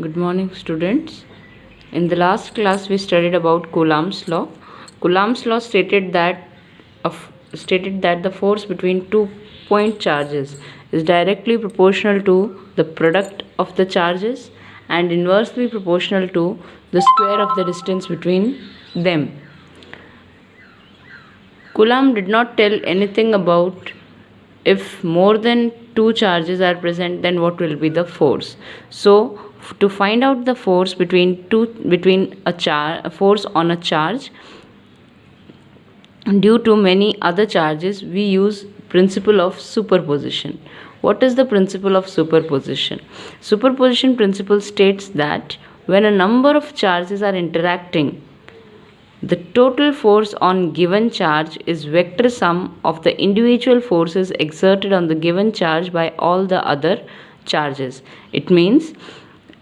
Good morning, students. In the last class, we studied about Coulomb's law. Coulomb's law stated that the force between 2 point charges is directly proportional to the product of the charges and inversely proportional to the square of the distance between them. Coulomb did not tell anything about if more than two charges are present, then what will be the force. So to find out the force between a force on a charge due to many other charges, we use principle of superposition. What is the principle of superposition? Superposition principle states that when a number of charges are interacting, the total force on given charge is vector sum of the individual forces exerted on the given charge by all the other charges. It means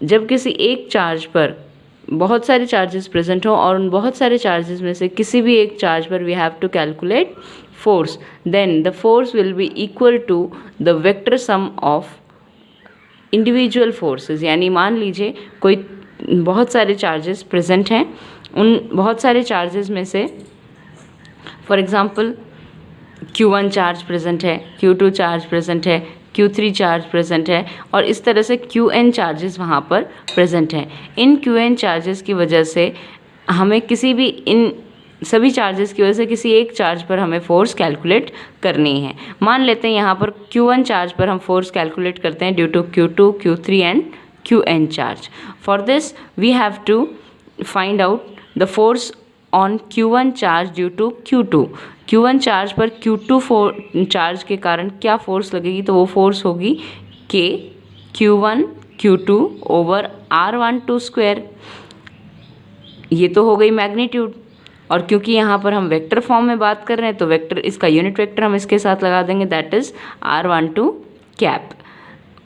जब किसी एक charge पर बहुत सारे charges present हो और उन बहुत सारे चार्जेस में से किसी भी एक चार्ज पर we have to calculate force, then the force will be equal to the vector sum of individual forces. यानी मान लीजिए कोई बहुत सारे चार्जेस प्रेजेंट हैं, उन बहुत सारे चार्जेस में से for example Q1 charge present है, Q2 चार्ज प्रेजेंट है, Q3 चार्ज प्रेजेंट है और इस तरह से Qn चार्जेस वहाँ पर प्रेजेंट हैं. इन Qn चार्जेस की वजह से हमें इन सभी चार्जेस की वजह से किसी एक चार्ज पर हमें फोर्स कैलकुलेट करनी है. मान लेते हैं यहाँ पर Q1 चार्ज पर हम फोर्स कैलकुलेट करते हैं due to Q2, Q3 and Qn charge. For this we have to find out the force on Q1 charge due to Q2. Q1 charge पर Q2 चार्ज के कारण क्या फोर्स लगेगी, तो वो फोर्स होगी K Q1 Q2 over R12 square. ये तो हो गई मैग्नीट्यूड. और क्योंकि यहाँ पर हम वेक्टर फॉर्म में बात कर रहे हैं तो वेक्टर, इसका यूनिट वेक्टर हम इसके साथ लगा देंगे, that is R12 cap.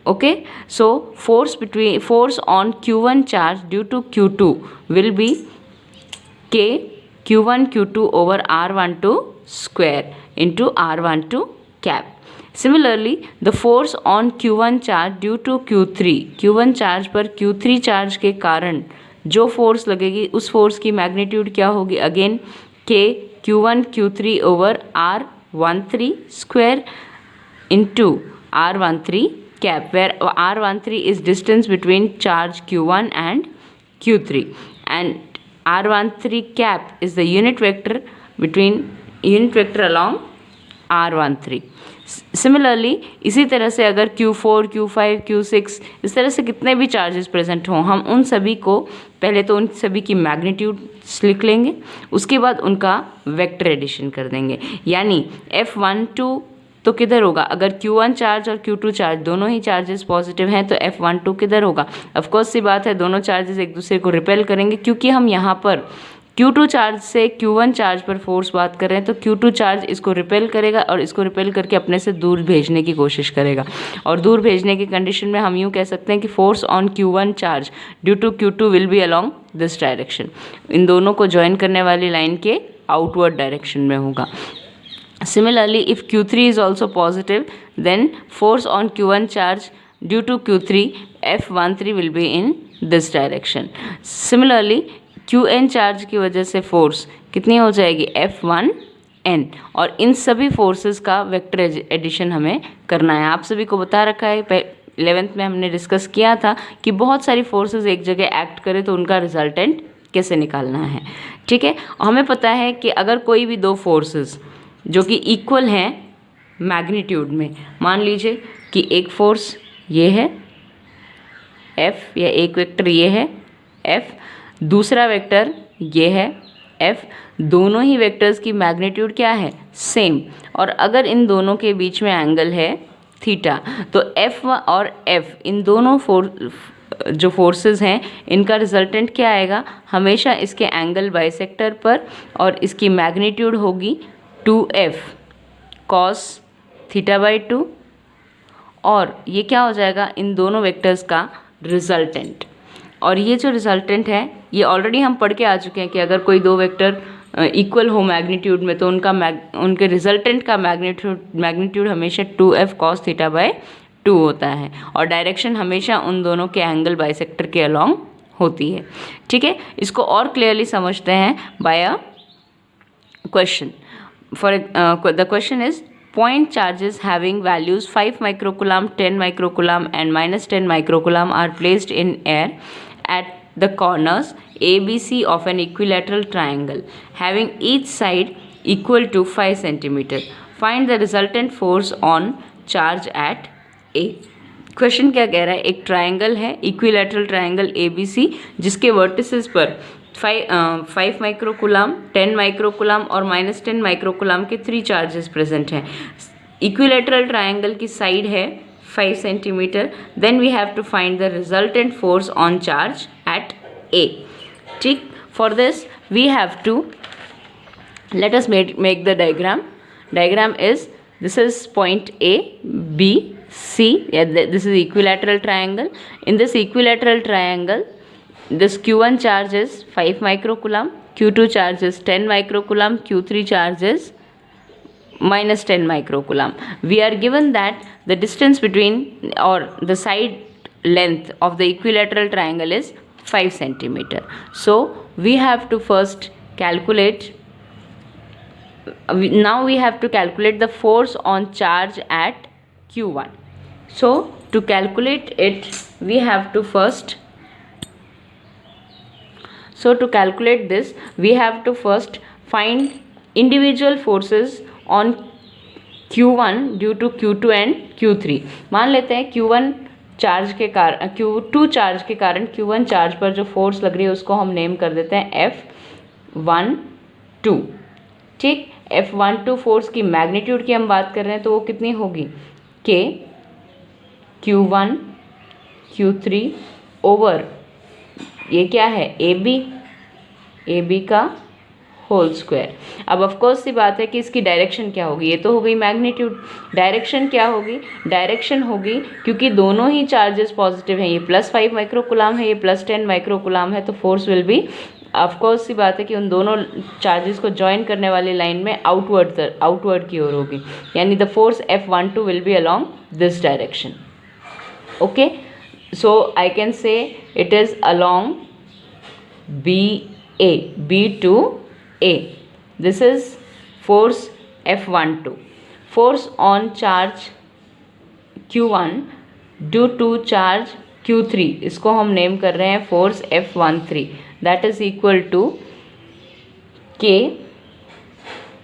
Okay, so force on Q1 charge due to Q2 will be K Q1 Q2 over R12 square into R12 cap. Similarly, the force on Q1 charge due to Q1 charge पर Q3 charge के कारण जो force लगेगी उस force की magnitude क्या होगी, again K Q1 Q3 over R13 square into R13 cap, where R13 is distance between charge Q1 and Q3 and R13 cap is the unit vector along R13. Similarly, इसी तरह से अगर Q4, Q5, Q6 इस तरह से कितने भी charges present हों, हम उन सभी को पहले तो उन सभी की मैग्नीट्यूड लिख लेंगे, उसके बाद उनका वेक्टर एडिशन कर देंगे. यानी F12 तो किधर होगा, अगर Q1 चार्ज और Q2 चार्ज दोनों ही चार्जेस पॉजिटिव हैं तो F12 किधर होगा. ऑफकोर्स सी बात है, दोनों चार्जेस एक दूसरे को रिपेल करेंगे, क्योंकि हम यहाँ पर Q2 चार्ज से Q1 चार्ज पर फोर्स बात कर रहे हैं तो Q2 चार्ज इसको रिपेल करेगा और इसको रिपेल करके अपने से दूर भेजने की कोशिश करेगा. और दूर भेजने की कंडीशन में हम यूँ कह सकते हैं कि force on Q1 charge due to Q2 will be along this direction. इन दोनों को ज्वाइन करने वाली लाइन के आउटवर्ड डायरेक्शन में होगा. Similarly, if Q3 is also positive, then force on Q1 charge due to Q3 F13 will be in this direction. Similarly, Qn charge की वजह से फोर्स कितनी हो जाएगी, F1n. और इन सभी फोर्सेस का वेक्टर एडिशन हमें करना है. आप सभी को बता रखा है, 11th में हमने डिस्कस किया था कि बहुत सारी फोर्सेस एक जगह एक्ट करें तो उनका रिजल्टेंट कैसे निकालना है. ठीक है, हमें पता है कि अगर कोई भी दो फोर्सेस जो कि इक्वल हैं मैग्नीट्यूड में, मान लीजिए कि एक फोर्स ये है F, या एक वेक्टर ये है F, दूसरा वेक्टर ये है F, दोनों ही वेक्टर्स की मैग्नीट्यूड क्या है, सेम. और अगर इन दोनों के बीच में एंगल है थीटा, तो F और F इन दोनों जो फोर्सेस हैं इनका रिजल्टेंट क्या आएगा, हमेशा इसके एंगल बाइसेक्टर पर, और इसकी मैग्नीट्यूड होगी 2F cos थीटा बाई 2. और ये क्या हो जाएगा, इन दोनों वेक्टर्स का रिजल्टेंट. और ये जो रिजल्टेंट है ये ऑलरेडी हम पढ़ के आ चुके हैं कि अगर कोई दो वेक्टर इक्वल हो मैग्नीट्यूड में तो उनके रिजल्टेंट का मैग्नीट्यूड हमेशा 2F cos थीटा बाई 2 होता है और डायरेक्शन हमेशा उन दोनों के एंगल बाइसेक्टर के अलॉन्ग होती है। ठीक है, इसको और क्लियरली समझते हैं by a question. For the question is point charges having values 5 microcoulomb, 10 microcoulomb and minus 10 microcoulomb are placed in air at the corners ABC of an equilateral triangle having each side equal to 5 centimeter. Find the resultant force on charge at A. Question क्या कह रहा है, एक triangle है, equilateral triangle ABC जिसके vertices पर 5 microcoulomb, 10 microcoulomb और -10 microcoulomb के 3 चार्जेस प्रेजेंट हैं। इक्विलैटरल ट्राइंगल की साइड है 5 centimetre. Then we have to find the resultant force on charge at A. ठीक, for this we have to let us make the diagram is this is point A, B, C. This is equilateral triangle. In this equilateral triangle, this Q1 charge is 5 microcoulomb, Q2 charge is 10 microcoulomb, Q3 charge is minus 10 microcoulomb. We are given that the distance between or the side length of the equilateral triangle is 5 centimeter. So we have to first calculate. Now we have to calculate the force on charge at Q1. So to calculate it, we have to first find individual forces on Q1 due to Q2 and Q3. मान लेते हैं Q2 charge के कारण Q1 charge पर जो force लग रही है उसको हम नेम कर देते हैं F12. ठीक, F12 फोर्स की मैग्नीट्यूड की हम बात कर रहे हैं तो वो कितनी होगी, K Q1 Q3 ओवर ये क्या है AB का होल स्क्वायर। अब ऑफकोर्स सी बात है कि इसकी डायरेक्शन क्या होगी, ये तो हो गई मैग्नीट्यूड। डायरेक्शन क्या होगी, डायरेक्शन होगी क्योंकि दोनों ही चार्जेस पॉजिटिव हैं, ये +5 माइक्रोकुलाम है, ये +10 माइक्रोकुलाम है, तो फोर्स विल बी ऑफकोर्स सी बात है कि उन दोनों चार्जेस को ज्वाइन करने वाली लाइन में आउटवर्ड की ओर होगी, यानी the force F12 will B along this direction. Okay, so I can say it is along B to A. This is force F12. Force on charge Q1 due to charge Q3, इसको हम name कर रहे हैं force F13. That is equal to K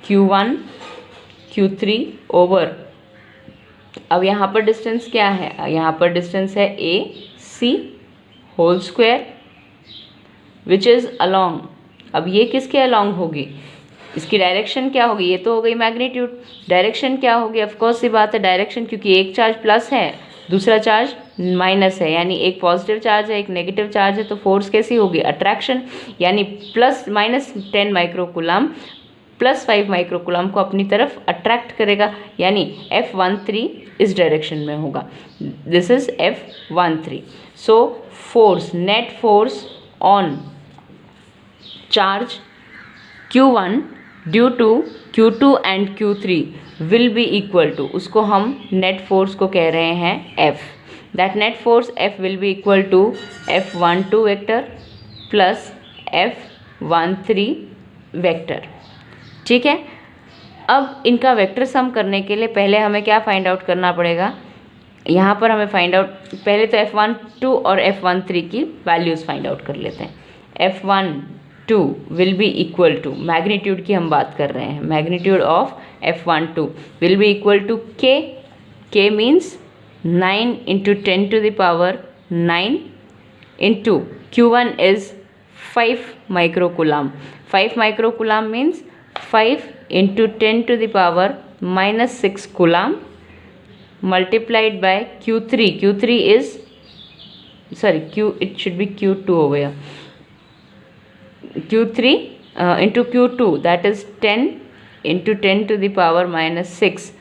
Q1 Q3 over, अब यहाँ पर distance क्या है, यहाँ पर डिस्टेंस है AC whole square which is along. अब ये किसके अलोंग होगी, इसकी डायरेक्शन क्या होगी, ये तो हो गई मैग्नीट्यूड. डायरेक्शन क्या होगी, ऑफकोर्स सी बात है डायरेक्शन, क्योंकि एक चार्ज प्लस है दूसरा चार्ज माइनस है, यानी एक पॉजिटिव चार्ज है एक नेगेटिव चार्ज है, तो फोर्स कैसी होगी, अट्रैक्शन, यानी -10 माइक्रोकुलाम +5 माइक्रोकुलाम को अपनी तरफ अट्रैक्ट करेगा, यानी F13 इस डायरेक्शन में होगा. This is F13. So force, net force on charge Q1 due to Q2 and Q3 will be equal to, उसको हम नेट फोर्स को कह रहे हैं F. That net force F will be equal to F12 vector plus F13 vector. ठीक है, अब इनका वेक्टर सम करने के लिए पहले हमें क्या फाइंड आउट करना पड़ेगा, यहाँ पर हमें फाइंड आउट, पहले तो F12 और F13 की वैल्यूज़ फाइंड आउट कर लेते हैं. F12 will be equal to, magnitude की हम बात कर रहे हैं, magnitude of F12 will be equal to K means 9 × 10⁻9 into Q1 is 5 microcoulomb. 5 microcoulomb means 5 × 10⁻⁻6 coulomb multiplied by Q3. Q3 is, sorry, it should be Q2 over here. Q3 into Q2, that is 10 × 10⁻⁻6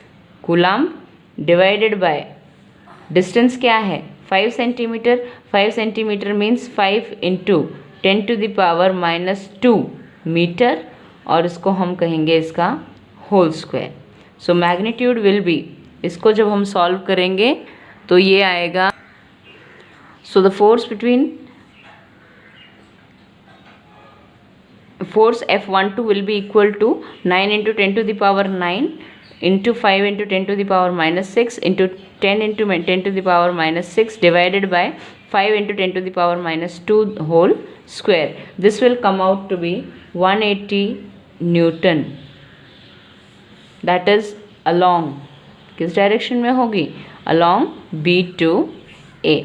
coulomb divided by distance क्या है 5 centimetre. 5 centimetre means 5 × 10⁻⁻2 metre, और इसको हम कहेंगे इसका whole square. So magnitude will be, इसको जब हम सॉल्व करेंगे तो ये आएगा, so the force between force F12 will be equal to 9 into 10 to the power 9 into 5 into 10 to the power minus 6 into 10 into 10 to the power minus 6 divided by 5 into 10 to the power minus 2 whole square. This will come out to be 180 Newton. That is along, किस direction में होगी? Along B to A.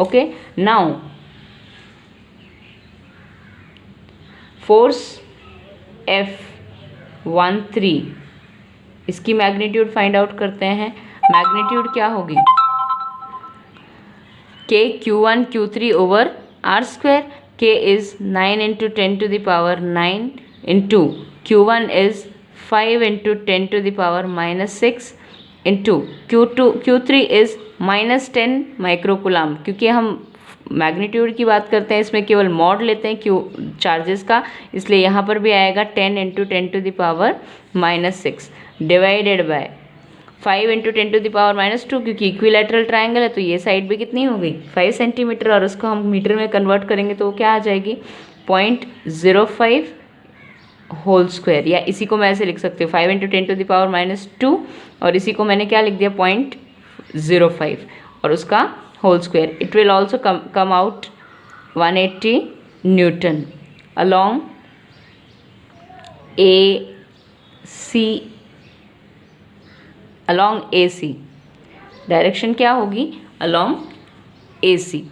Okay, now force F13, इसकी magnitude find out करते हैं। Magnitude क्या होगी? K Q1 Q3 over R square. K is 9 into 10 to the power 9 into Q1 is 5 into 10 to the power minus 6 into Q3 is minus 10 microcoulomb. क्योंकि हम magnitude की बात करते हैं, इसमें केवल मॉड लेते हैं क्यू चार्जेस का, इसलिए यहाँ पर भी आएगा 10 into 10 to the power minus 6 divided by 5 into 10 to the power minus 2, क्योंकि इक्विलैटरल ट्रायंगल है तो ये साइड भी कितनी हो गई? 5 सेंटीमीटर, और उसको हम मीटर में कन्वर्ट करेंगे तो वो क्या आ जाएगी? 0.05 होल स्क्वायर। या इसी को मैं ऐसे लिख सकती हूँ 5 into 10 to the power minus 2, और इसी को मैंने क्या लिख दिया? 0.05 और उसका whole square. It will also come out 180 Newton along AC. Direction क्या होगी? along AC.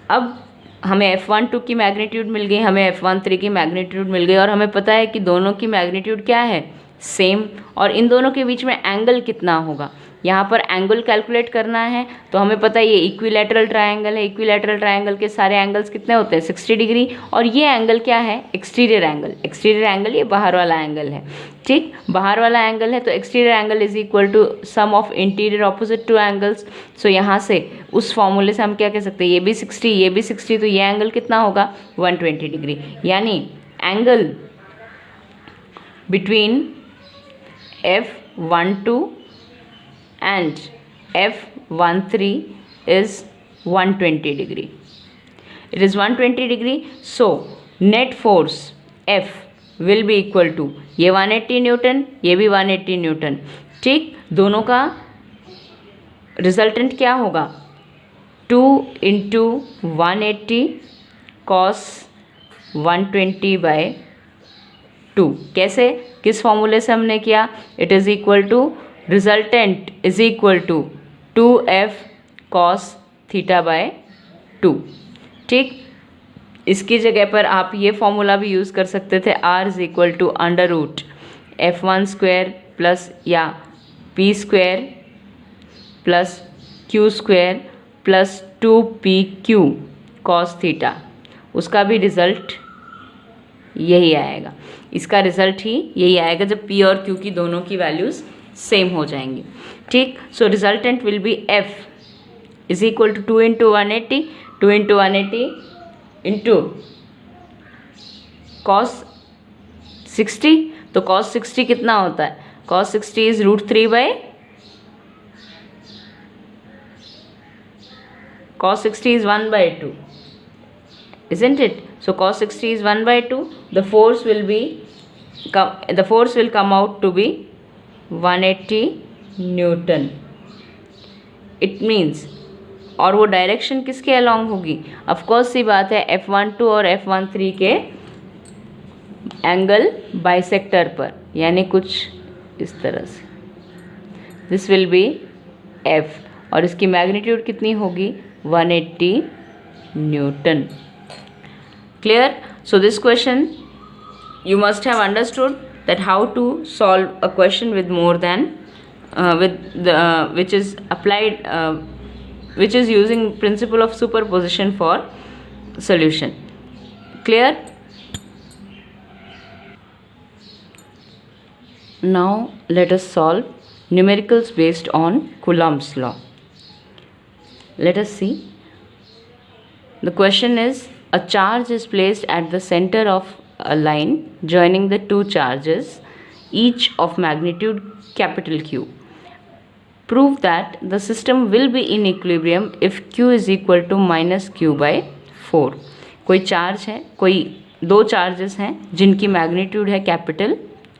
अब हमें F12 की मैग्नीट्यूड मिल गई, हमें F13 की मैग्नीट्यूड मिल गई, और हमें पता है कि दोनों की मैग्नीट्यूड क्या है? सेम। और इन दोनों के बीच में एंगल कितना होगा? यहाँ पर एंगल कैलकुलेट करना है, तो हमें पता है ये इक्विलैटरल ट्रायंगल है। इक्विलैटरल ट्रायंगल के सारे एंगल्स कितने होते हैं? 60 डिग्री। और ये एंगल क्या है? Exterior angle. एक्सटीरियर एंगल ये बाहर वाला एंगल है, ठीक, बाहर वाला एंगल है। तो exterior angle is equal to sum of interior opposite to angles. So यहाँ से उस फॉर्मूले से हम क्या कह सकते हैं? ये भी 60, ये भी 60, तो ये एंगल कितना होगा? 120 डिग्री। यानी angle between F12 and F13 is 120 degree. It is 120 degree. So net force F will be equal to, ये 180 न्यूटन, ये भी 180 न्यूटन, ठीक। दोनों का रिजल्टेंट क्या होगा? 2 इंटू 180 कॉस 120 बाय 2। कैसे, किस फॉर्मूले से हमने किया? It is equal to resultant is equal to 2F cos theta by 2, ठीक। इसकी जगह पर आप ये फॉर्मूला भी यूज़ कर सकते थे, R is equal to under root F1 square plus या P square plus Q square plus 2PQ cos theta. उसका भी रिज़ल्ट यही आएगा, इसका रिज़ल्ट ही यही आएगा जब P और Q की दोनों की वैल्यूज़ सेम हो जाएंगी, ठीक। So resultant will be F is equal to 2 into 180, 2 into 180 into cos 60। तो कॉस 60 कितना होता है? Cos 60 is √3 by, cos 60 is 1/2, isn't it? So cos 60 is 1/2. The force will come out to be 180 Newton. It means, और वो direction किसके along होगी? Of course सी बात है F12 और F13 के एंगल बाइसेक्टर पर, यानी कुछ इस तरह से। दिस विल बी F, और इसकी मैग्नीट्यूड कितनी होगी? 180 Newton. Clear? So this question you must have understood that how to solve a question with more than which is applied which is using principle of superposition for solution. Clear? Now let us solve numericals based on Coulomb's law. Let us see. The question is, a charge is placed at the center of a line joining the two charges, each of magnitude capital Q. Prove that the system will be in equilibrium if q is equal to -q/4। कोई charge है, कोई दो charges हैं जिनकी magnitude है capital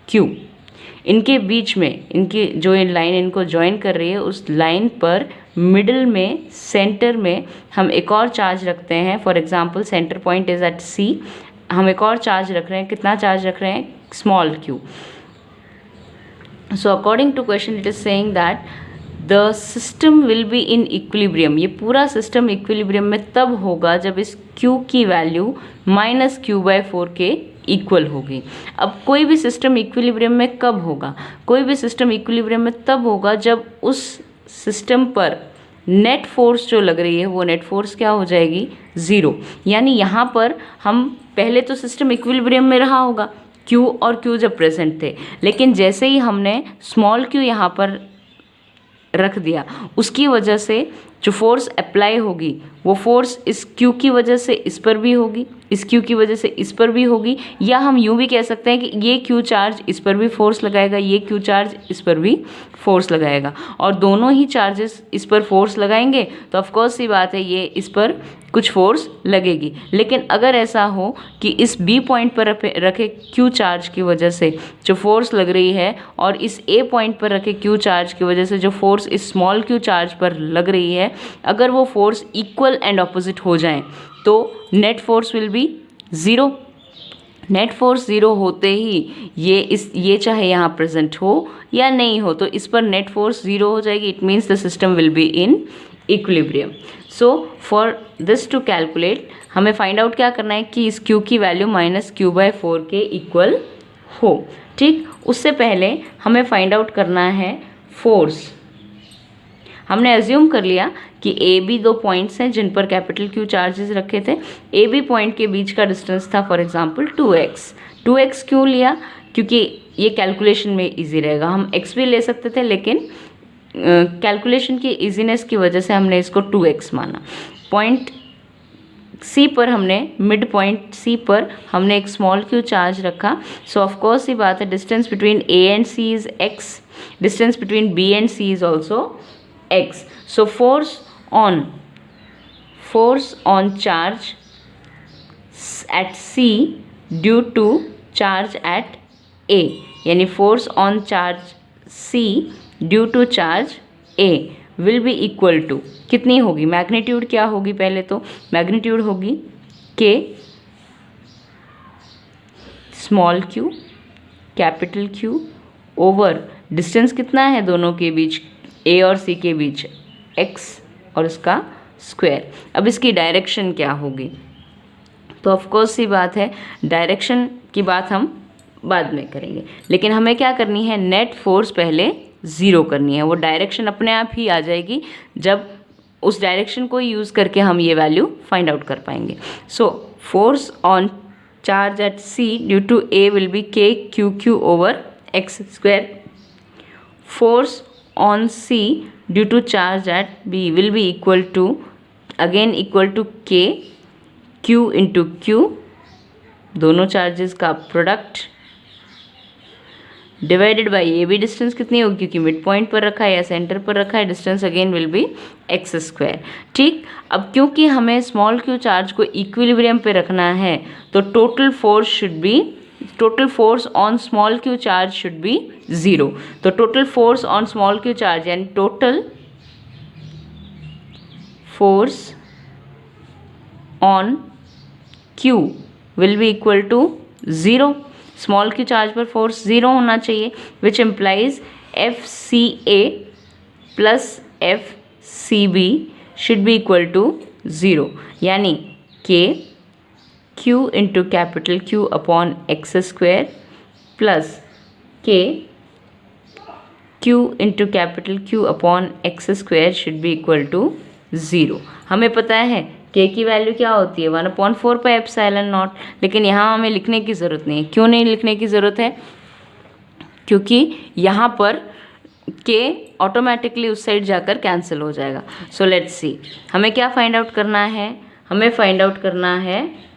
Q, इनके बीच में, इनकी जो ये लाइन इनको ज्वाइन कर रही है, उस लाइन पर मिडिल में, सेंटर में हम एक और चार्ज रखते हैं। For example centre point is at C, हम एक और चार्ज रख रहे हैं। कितना चार्ज रख रहे हैं? Small q। So according to question it is saying that the system will be in equilibrium. ये पूरा सिस्टम इक्विलिब्रियम में तब होगा जब इस q की वैल्यू -q/4 के इक्वल होगी। अब कोई भी सिस्टम इक्विलिब्रियम में कब होगा? कोई भी सिस्टम इक्विलिब्रियम में तब होगा जब उस सिस्टम पर नेट फोर्स जो लग रही है वो नेट फोर्स क्या हो जाएगी? 0। यानी यहाँ पर हम पहले तो सिस्टम इक्विलिब्रियम में रहा होगा, Q और Q जब प्रेजेंट थे, लेकिन जैसे ही हमने स्मॉल q यहाँ पर रख दिया, उसकी वजह से जो फोर्स अप्लाई होगी वो फोर्स इस Q की वजह से इस पर भी होगी, इस Q की वजह से इस पर भी होगी, या हम यूँ भी कह सकते हैं कि ये Q चार्ज इस पर भी फोर्स लगाएगा, ये Q चार्ज इस पर भी फोर्स लगाएगा, और दोनों ही चार्जेस इस पर फोर्स लगाएंगे तो ऑफकोर्स सी बात है ये इस पर कुछ फोर्स लगेगी। लेकिन अगर ऐसा हो कि इस B पॉइंट पर रखे Q चार्ज की वजह से जो फोर्स लग रही है और इस A पॉइंट पर रखे Q चार्ज की वजह से जो फोर्स इस स्मॉल q चार्ज पर लग रही है, अगर वो फोर्स इक्वल एंड ऑपोजिट हो जाएं तो net force will B 0। Net force 0 होते ही ये चाहे यहाँ प्रेजेंट हो या नहीं हो तो इस पर नेट फोर्स 0 हो जाएगी। It means the system will be in equilibrium. So for this to calculate हमें फाइंड आउट क्या करना है कि इस q की वैल्यू -q/4 के इक्वल हो। ठीक, उससे पहले हमें फाइंड आउट करना है फोर्स। हमने एज्यूम कर लिया कि ए बी दो पॉइंट्स हैं जिन पर कैपिटल Q चार्जेस रखे थे। ए बी पॉइंट के बीच का डिस्टेंस था फॉर एग्जांपल 2x। 2x क्यों लिया? क्योंकि ये कैलकुलेशन में इजी रहेगा। हम x भी ले सकते थे लेकिन कैलकुलेशन की इजीनेस की वजह से हमने इसको 2x माना। पॉइंट C पर हमने मिड पॉइंट C पर हमने एक स्मॉल q चार्ज रखा। सो ऑफ कोर्स ये बात है distance between A and C is x, distance between B and C is also x. So force on charge at C due to charge at A, यानी force on charge C due to charge A will be equal to कितनी होगी? Magnitude क्या होगी? पहले तो magnitude होगी K small q capital Q over distance कितना है दोनों के बीच, A और C के बीच, x और इसका स्क्वायर। अब इसकी डायरेक्शन क्या होगी? तो ऑफकोर्स सी बात है डायरेक्शन की बात हम बाद में करेंगे, लेकिन हमें क्या करनी है? नेट फोर्स पहले 0 करनी है। वो डायरेक्शन अपने आप ही आ जाएगी जब उस डायरेक्शन को यूज़ करके हम ये वैल्यू फाइंड आउट कर पाएंगे। So force on charge at C due to A will be KQQ over x square. Force on C due to charge at B will be equal to K Q into Q, दोनों charges का product divided by A B distance कितनी होगी? क्योंकि mid point पर रखा है या centre पर रखा है, distance again will be x square. ठीक, अब क्योंकि हमें स्मॉल q चार्ज को इक्विलिब्रियम पे रखना है तो total force on small q charge should be 0। तो total force on small q charge यानी total force on q will be equal to 0। Small q charge पर फोर्स 0 होना चाहिए, which implies FCA plus FCB should be equal to 0, यानी K Q into capital Q upon x square plus K Q into capital Q upon x square should be equal to 0। हमें पता है K की value क्या होती है? 1/4πε0, लेकिन यहाँ हमें लिखने की ज़रूरत नहीं है। क्यों नहीं लिखने की ज़रूरत है? क्योंकि यहाँ पर K ऑटोमेटिकली उस साइड जाकर कैंसिल हो जाएगा। सो लेट्स सी, हमें क्या फाइंड आउट करना है? हमें फाइंड आउट करना है